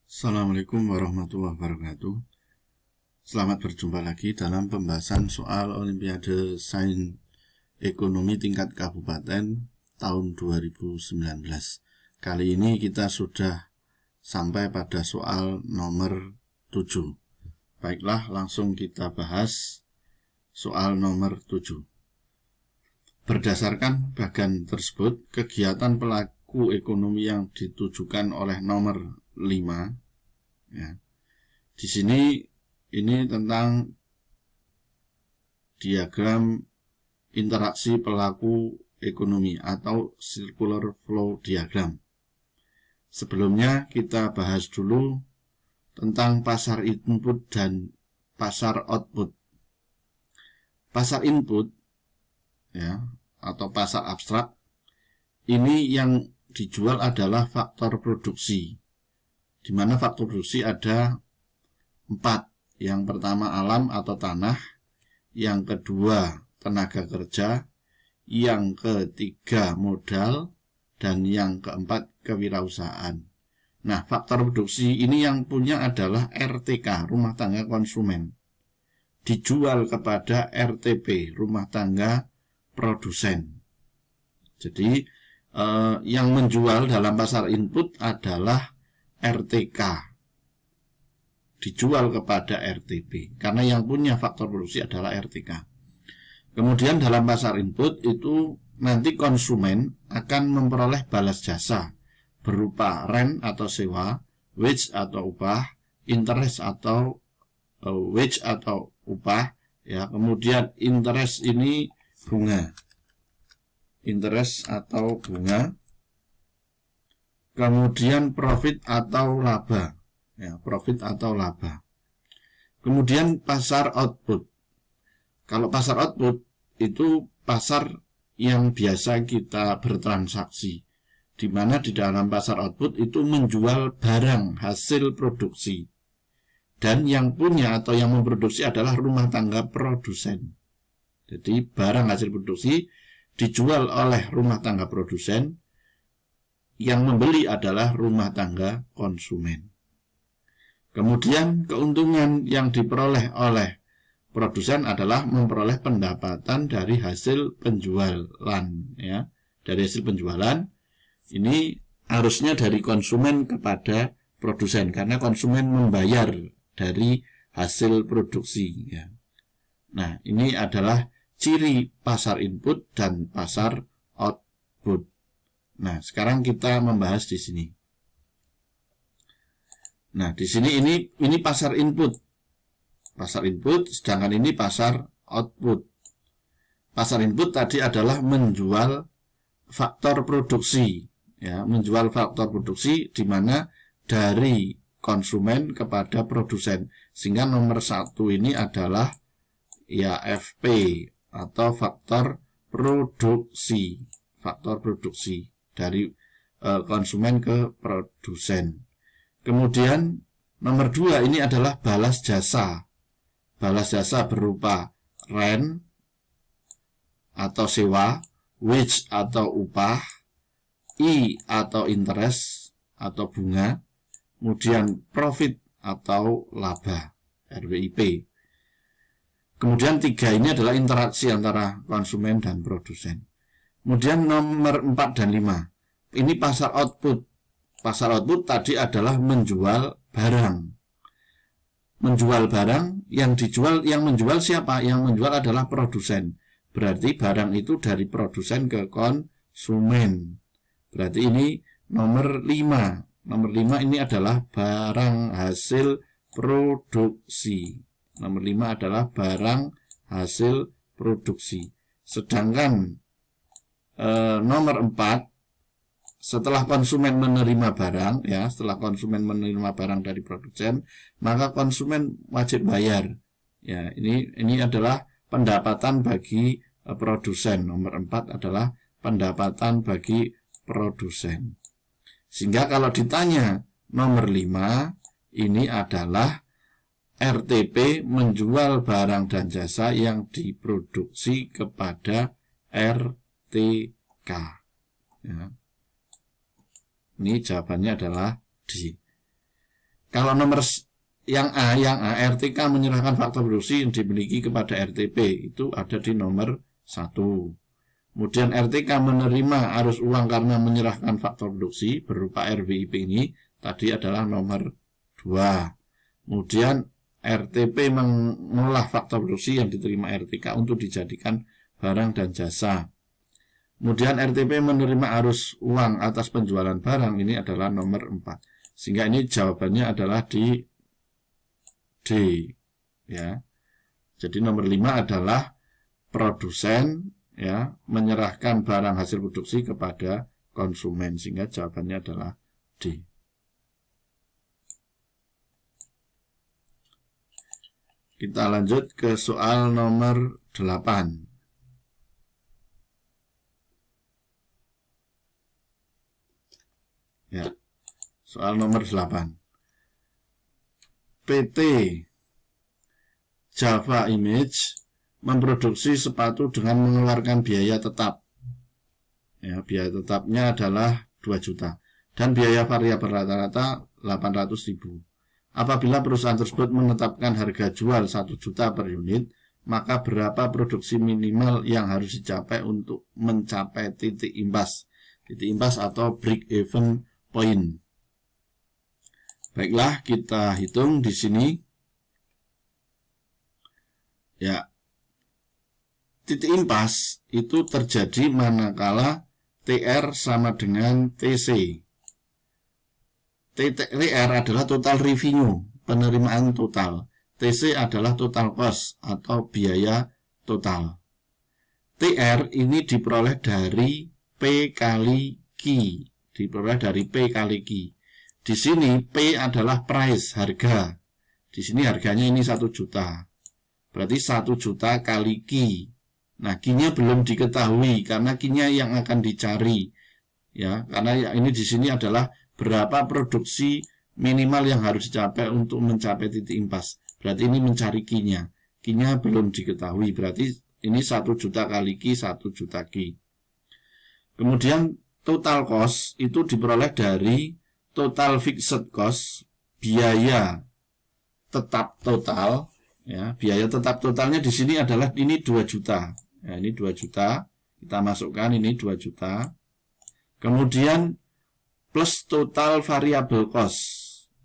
Assalamualaikum warahmatullahi wabarakatuh. Selamat berjumpa lagi dalam pembahasan soal Olimpiade Sains Ekonomi tingkat kabupaten tahun 2019. Kali ini kita sudah sampai pada soal nomor 7. Baiklah, langsung kita bahas soal nomor 7. Berdasarkan bagian tersebut, kegiatan pelaku ekonomi yang ditujukan oleh nomor 5 ya. Di sini ini tentang diagram interaksi pelaku ekonomi atau circular flow diagram. Sebelumnya kita bahas dulu tentang pasar input dan pasar output. Pasar input ya atau pasar abstrak ini yang dijual adalah faktor produksi, di mana faktor produksi ada 4. Yang pertama alam atau tanah, yang kedua tenaga kerja, yang ketiga modal, dan yang keempat kewirausahaan. Nah, faktor produksi ini yang punya adalah RTK, rumah tangga konsumen, dijual kepada RTP, rumah tangga produsen. Jadi yang menjual dalam pasar input adalah RTK, dijual kepada RTP, karena yang punya faktor produksi adalah RTK. Kemudian dalam pasar input itu nanti konsumen akan memperoleh balas jasa berupa rent atau sewa, wage atau upah, interest atau wage atau upah ya. Kemudian interest ini bunga, interest atau bunga. Kemudian profit atau laba ya, profit atau laba. Kemudian pasar output. Kalau pasar output itu pasar yang biasa kita bertransaksi, di mana di dalam pasar output itu menjual barang hasil produksi, dan yang punya atau yang memproduksi adalah rumah tangga produsen. Jadi barang hasil produksi dijual oleh rumah tangga produsen, yang membeli adalah rumah tangga konsumen. Kemudian keuntungan yang diperoleh oleh produsen adalah memperoleh pendapatan dari hasil penjualan ya. Dari hasil penjualan ini harusnya dari konsumen kepada produsen, karena konsumen membayar dari hasil produksi ya. Nah, ini adalah ciri pasar input dan pasar output. Nah, sekarang kita membahas di sini. Nah, di sini ini pasar input. Pasar input, sedangkan ini pasar output. Pasar input tadi adalah menjual faktor produksi, ya, menjual faktor produksi di mana dari konsumen kepada produsen. Sehingga nomor 1 ini adalah ya FP atau faktor produksi, faktor produksi dari konsumen ke produsen. Kemudian nomor 2 ini adalah balas jasa. Balas jasa berupa rent atau sewa, wage atau upah, I atau interest atau bunga, kemudian profit atau laba, RWIP. Kemudian 3 ini adalah interaksi antara konsumen dan produsen. Kemudian nomor 4 dan 5. Ini pasar output. Pasar output tadi adalah menjual barang. Menjual barang, yang dijual, yang menjual siapa? Yang menjual adalah produsen. Berarti barang itu dari produsen ke konsumen. Berarti ini nomor 5. Nomor 5 ini adalah barang hasil produksi. Nomor 5 adalah barang hasil produksi. Sedangkan nomor 4, setelah konsumen menerima barang ya, setelah konsumen menerima barang dari produsen, maka konsumen wajib bayar. Ya, ini adalah pendapatan bagi produsen. Nomor 4 adalah pendapatan bagi produsen. Sehingga kalau ditanya nomor 5, ini adalah RTP menjual barang dan jasa yang diproduksi kepada RTK ya. Ini jawabannya adalah D. Kalau nomor yang A, RTK menyerahkan faktor produksi yang dimiliki kepada RTP, itu ada di nomor 1. Kemudian RTK menerima arus uang karena menyerahkan faktor produksi berupa RWIP ini tadi adalah nomor 2. Kemudian RTP mengolah faktor produksi yang diterima RTK untuk dijadikan barang dan jasa. Kemudian RTP menerima arus uang atas penjualan barang, ini adalah nomor 4. Sehingga ini jawabannya adalah di D, ya. Jadi nomor 5 adalah produsen, ya, menyerahkan barang hasil produksi kepada konsumen, sehingga jawabannya adalah D. Kita lanjut ke soal nomor 8. Ya, soal nomor 8. PT Java Image memproduksi sepatu dengan mengeluarkan biaya tetap. Ya, biaya tetapnya adalah 2 juta dan biaya variabel rata-rata 800.000. Apabila perusahaan tersebut menetapkan harga jual 1 juta per unit, maka berapa produksi minimal yang harus dicapai untuk mencapai titik imbas? Titik imbas atau break even point. Baiklah, kita hitung di sini. Ya, titik impas itu terjadi manakala TR sama dengan TC. TR adalah total revenue, penerimaan total. TC adalah total cost atau biaya total. TR ini diperoleh dari P kali Q. Diperoleh dari P kali Q. Di sini P adalah price, harga. Di sini harganya ini 1 juta. Berarti 1 juta kali Q. Nah, Q-nya belum diketahui karena Q-nya yang akan dicari. Ya, karena ini di sini adalah berapa produksi minimal yang harus dicapai untuk mencapai titik impas. Berarti ini mencari Q-nya. Q-nya belum diketahui. Berarti ini 1 juta kali Q, 1 juta Q. Kemudian total cost itu diperoleh dari total fixed cost, biaya tetap total, ya, biaya tetap totalnya di sini adalah ini 2 juta. Ya, ini 2 juta. Kita masukkan ini 2 juta. Kemudian plus total variable cost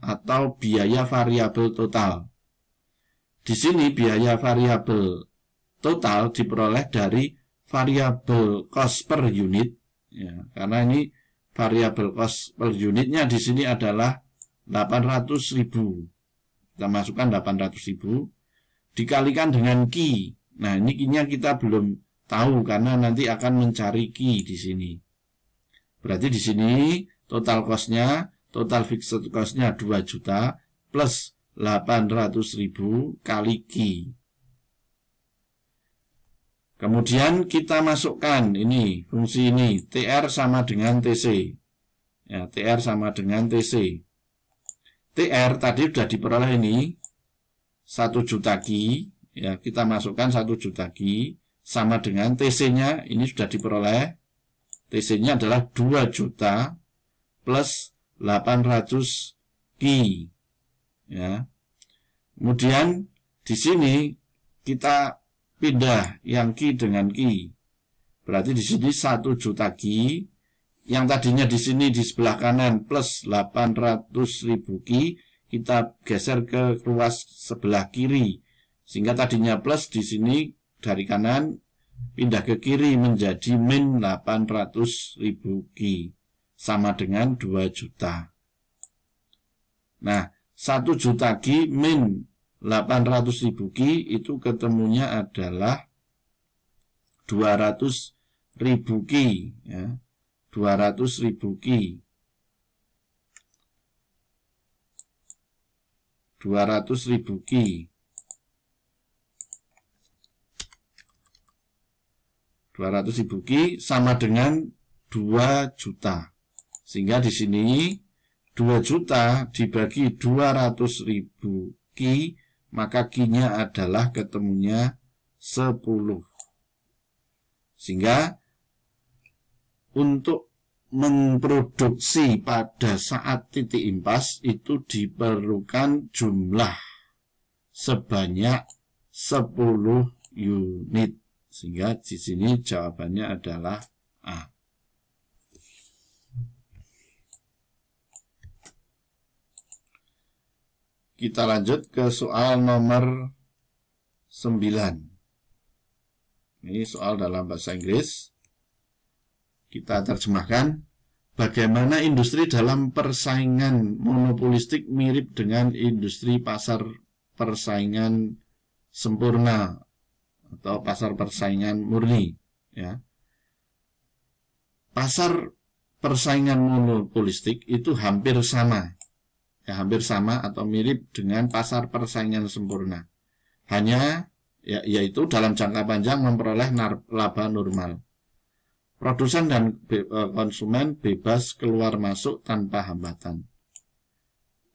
atau biaya variabel total. Di sini biaya variabel total diperoleh dari variable cost per unit, ya, karena ini variable cost per unitnya di sini adalah 800.000. Kita masukkan 800.000 dikalikan dengan Q. Nah, ini Q-nya kita belum tahu karena nanti akan mencari Q di sini. Berarti di sini total cost-nya, total fixed cost-nya 2 juta plus 800.000 kali Q. Kemudian kita masukkan ini, fungsi ini, TR sama dengan TC. Ya, TR sama dengan TC. TR tadi sudah diperoleh ini, 1 juta Q. Ya, kita masukkan 1 juta Q. Sama dengan TC-nya, ini sudah diperoleh. TC-nya adalah 2 juta plus 800 Q. Ya. Kemudian di sini kita pindah yang Q dengan Q. Berarti di sini 1 juta Q. Yang tadinya di sini di sebelah kanan plus 800.000 Q, kita geser ke ruas sebelah kiri. Sehingga tadinya plus di sini dari kanan pindah ke kiri menjadi min 800.000 Q. Sama dengan 2 juta. Nah, 1 juta Q min 800.000 Q itu ketemunya adalah 200.000 Q, ya. 200.000 Q. 200.000 Q. 200.000 Q sama dengan 2 juta. Sehingga di sini 2 juta dibagi 200.000 Q, maka Q-nya adalah ketemunya 10. Sehingga untuk memproduksi pada saat titik impas itu diperlukan jumlah sebanyak 10 unit. Sehingga di sini jawabannya adalah A. Kita lanjut ke soal nomor 9. Ini soal dalam bahasa Inggris. Kita terjemahkan. Bagaimana industri dalam persaingan monopolistik mirip dengan industri pasar persaingan sempurna atau pasar persaingan murni, ya. Pasar persaingan monopolistik itu hampir sama, ya, hampir sama atau mirip dengan pasar persaingan sempurna. Hanya yaitu dalam jangka panjang memperoleh laba normal. Produsen dan konsumen bebas keluar masuk tanpa hambatan.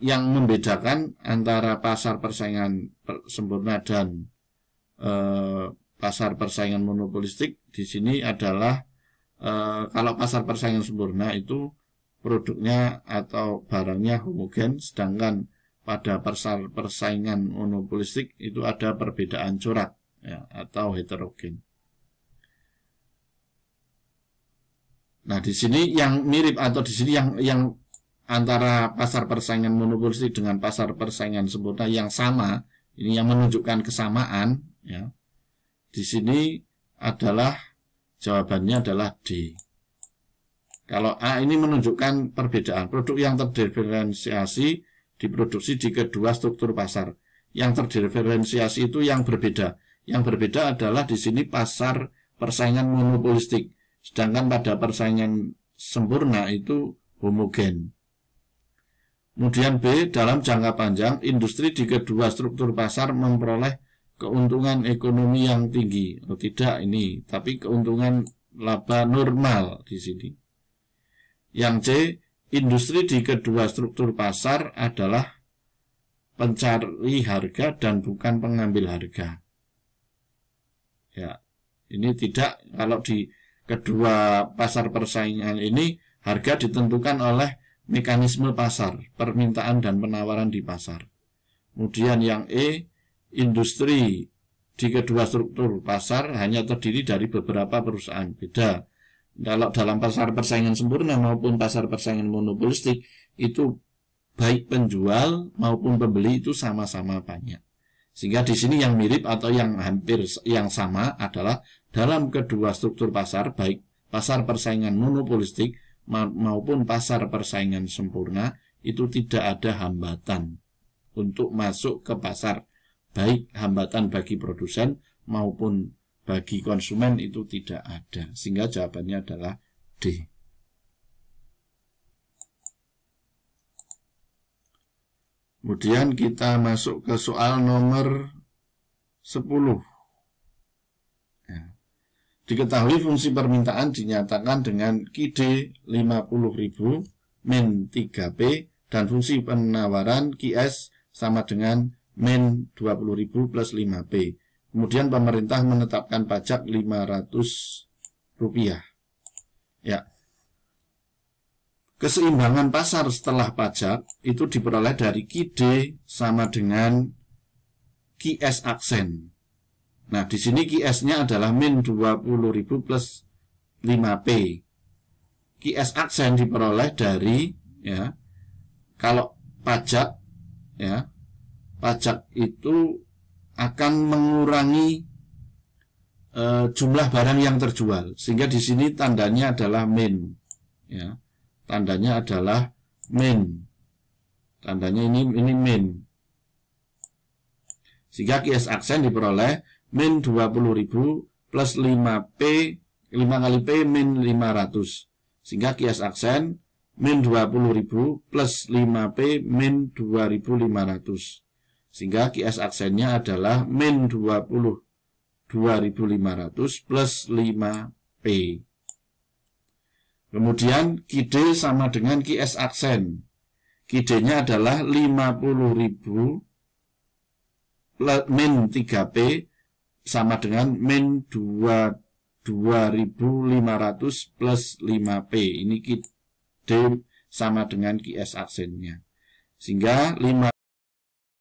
Yang membedakan antara pasar persaingan sempurna dan pasar persaingan monopolistik di sini adalah kalau pasar persaingan sempurna itu produknya atau barangnya homogen, sedangkan pada pasar persaingan monopolistik itu ada perbedaan corak, ya, atau heterogen. Nah, di sini yang mirip atau di sini yang antara pasar persaingan monopolistik dengan pasar persaingan sempurna yang sama, ini yang menunjukkan kesamaan, ya. Di sini adalah jawabannya adalah D. Kalau A ini menunjukkan perbedaan. Produk yang terdiferensiasi diproduksi di kedua struktur pasar. Yang terdiferensiasi itu yang berbeda. Yang berbeda adalah di sini pasar persaingan monopolistik. Sedangkan pada persaingan sempurna itu homogen. Kemudian B, dalam jangka panjang, industri di kedua struktur pasar memperoleh keuntungan ekonomi yang tinggi. Oh, tidak ini, tapi keuntungan laba normal di sini. Yang C, industri di kedua struktur pasar adalah pencari harga dan bukan pengambil harga. Ya, ini tidak, kalau di kedua pasar persaingan ini harga ditentukan oleh mekanisme pasar, permintaan dan penawaran di pasar. Kemudian yang E, industri di kedua struktur pasar hanya terdiri dari beberapa perusahaan. Beda. Kalau dalam pasar persaingan sempurna maupun pasar persaingan monopolistik itu baik penjual maupun pembeli itu sama-sama banyak. Sehingga di sini yang mirip atau yang hampir yang sama adalah dalam kedua struktur pasar, baik pasar persaingan monopolistik maupun pasar persaingan sempurna, itu tidak ada hambatan untuk masuk ke pasar. Baik hambatan bagi produsen maupun bagi konsumen itu tidak ada. Sehingga jawabannya adalah D. Kemudian kita masuk ke soal nomor 10. Ya. Diketahui fungsi permintaan dinyatakan dengan QD 50.000 min 3P dan fungsi penawaran QS sama dengan min 20.000 plus 5P. Kemudian pemerintah menetapkan pajak Rp500. Ya. Keseimbangan pasar setelah pajak itu diperoleh dari QD sama dengan QS aksen. Nah, di sini QS-nya adalah min 20.000 plus 5P. QS aksen diperoleh dari, ya, kalau pajak, ya, pajak itu akan mengurangi jumlah barang yang terjual, sehingga di sini tandanya adalah min, ya, tandanya adalah min, tandanya ini min, sehingga QS aksen diperoleh min 20.000 plus 5P, 5 kali P min 500, sehingga QS aksen min 20.000 plus 5P min 2.500. Sehingga QS aksennya adalah min 22.500 plus 5P. Kemudian QD sama dengan QS aksen. QD-nya adalah 50.000 min 3P sama dengan min 2500 plus 5P. Ini Ki D sama dengan Ki S aksennya. Sehingga 5